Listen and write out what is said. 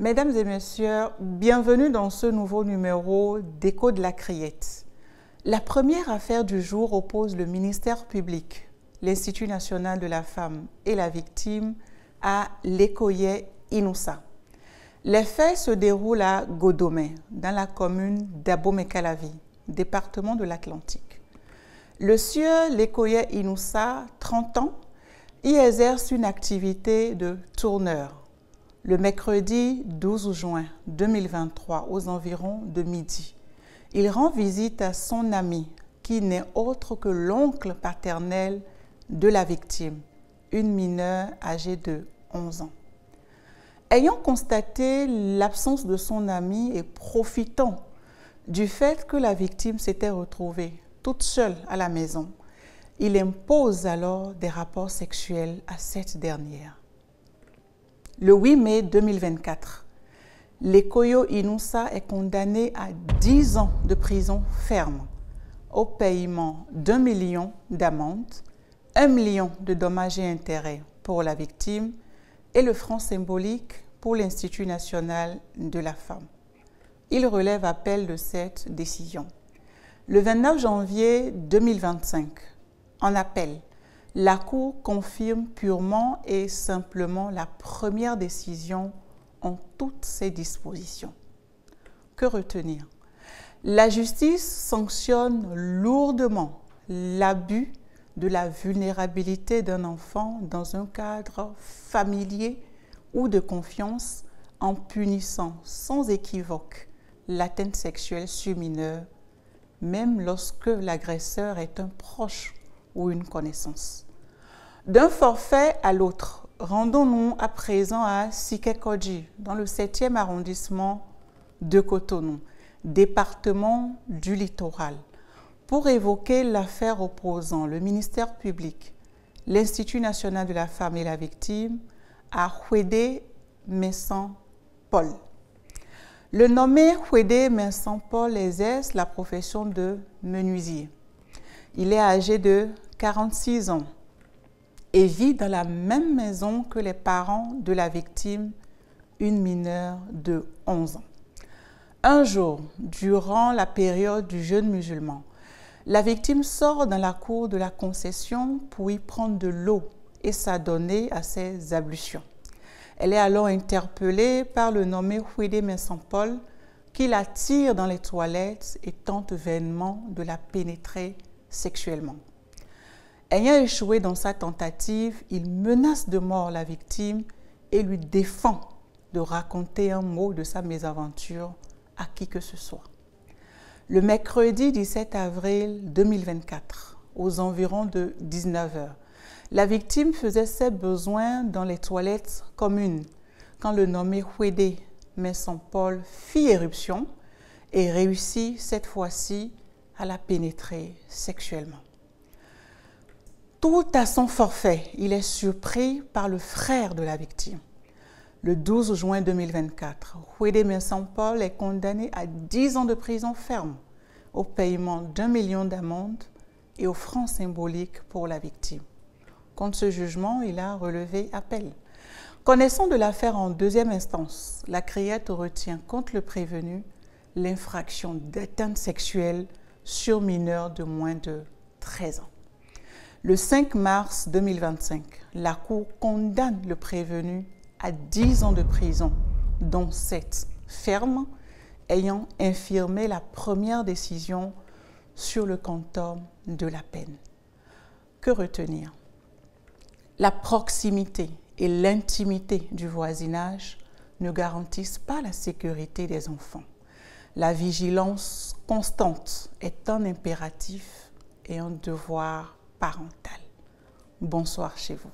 Mesdames et messieurs, bienvenue dans ce nouveau numéro d'Écho de la Criette. La première affaire du jour oppose le ministère public, l'Institut national de la femme et la victime à Lekoye Inoussa. Les faits se déroulent à Godomé, dans la commune d'Abomey-Calavi, département de l'Atlantique. Le sieur Lekoye Inoussa, 30 ans, y exerce une activité de tourneur. Le mercredi 12 juin 2023, aux environs de midi, il rend visite à son ami, qui n'est autre que l'oncle paternel de la victime, une mineure âgée de 11 ans. Ayant constaté l'absence de son ami et profitant du fait que la victime s'était retrouvée toute seule à la maison, il impose alors des rapports sexuels à cette dernière. Le 8 mai 2024, Lekoye Inoussa est condamné à 10 ans de prison ferme, au paiement d'1 million d'amende, 1 million de dommages et intérêts pour la victime et le franc symbolique pour l'Institut national de la femme. Il relève appel de cette décision. Le 29 janvier 2025, en appel, la Cour confirme purement et simplement la première décision en toutes ses dispositions. Que retenir? La justice sanctionne lourdement l'abus de la vulnérabilité d'un enfant dans un cadre familier ou de confiance en punissant sans équivoque l'atteinte sexuelle sur mineur, même lorsque l'agresseur est un proche ou une connaissance. D'un forfait à l'autre, rendons-nous à présent à Sikekodji, dans le 7e arrondissement de Cotonou, département du littoral, pour évoquer l'affaire opposant le ministère public, l'Institut national de la femme et la victime, à Hwede Messan Paul. Le nommé Hwede Messan Paul exerce la profession de menuisier. Il est âgé de 46 ans et vit dans la même maison que les parents de la victime, une mineure de 11 ans. Un jour, durant la période du jeûne musulman, la victime sort dans la cour de la concession pour y prendre de l'eau et s'adonner à ses ablutions. Elle est alors interpellée par le nommé Hwede Messan Paul qui la tire dans les toilettes et tente vainement de la pénétrer sexuellement. Ayant échoué dans sa tentative, il menace de mort la victime et lui défend de raconter un mot de sa mésaventure à qui que ce soit. Le mercredi 17 avril 2024, aux environs de 19 h, la victime faisait ses besoins dans les toilettes communes quand le nommé Hwede Messan Paul fit éruption et réussit cette fois-ci à la pénétrer sexuellement. Tout à son forfait, il est surpris par le frère de la victime. Le 12 juin 2024, Hwede Messan Paul est condamné à 10 ans de prison ferme, au paiement d'1 million d'amende et au franc symbolique pour la victime. Contre ce jugement, il a relevé appel. Connaissant de l'affaire en deuxième instance, la Criette retient contre le prévenu l'infraction d'atteinte sexuelle sur mineur de moins de 13 ans. Le 5 mars 2025, la Cour condamne le prévenu à 10 ans de prison, dont 7 fermes, ayant infirmé la première décision sur le quantum de la peine. Que retenir? La proximité et l'intimité du voisinage ne garantissent pas la sécurité des enfants. La vigilance constante est un impératif et un devoir parental. Bonsoir chez vous.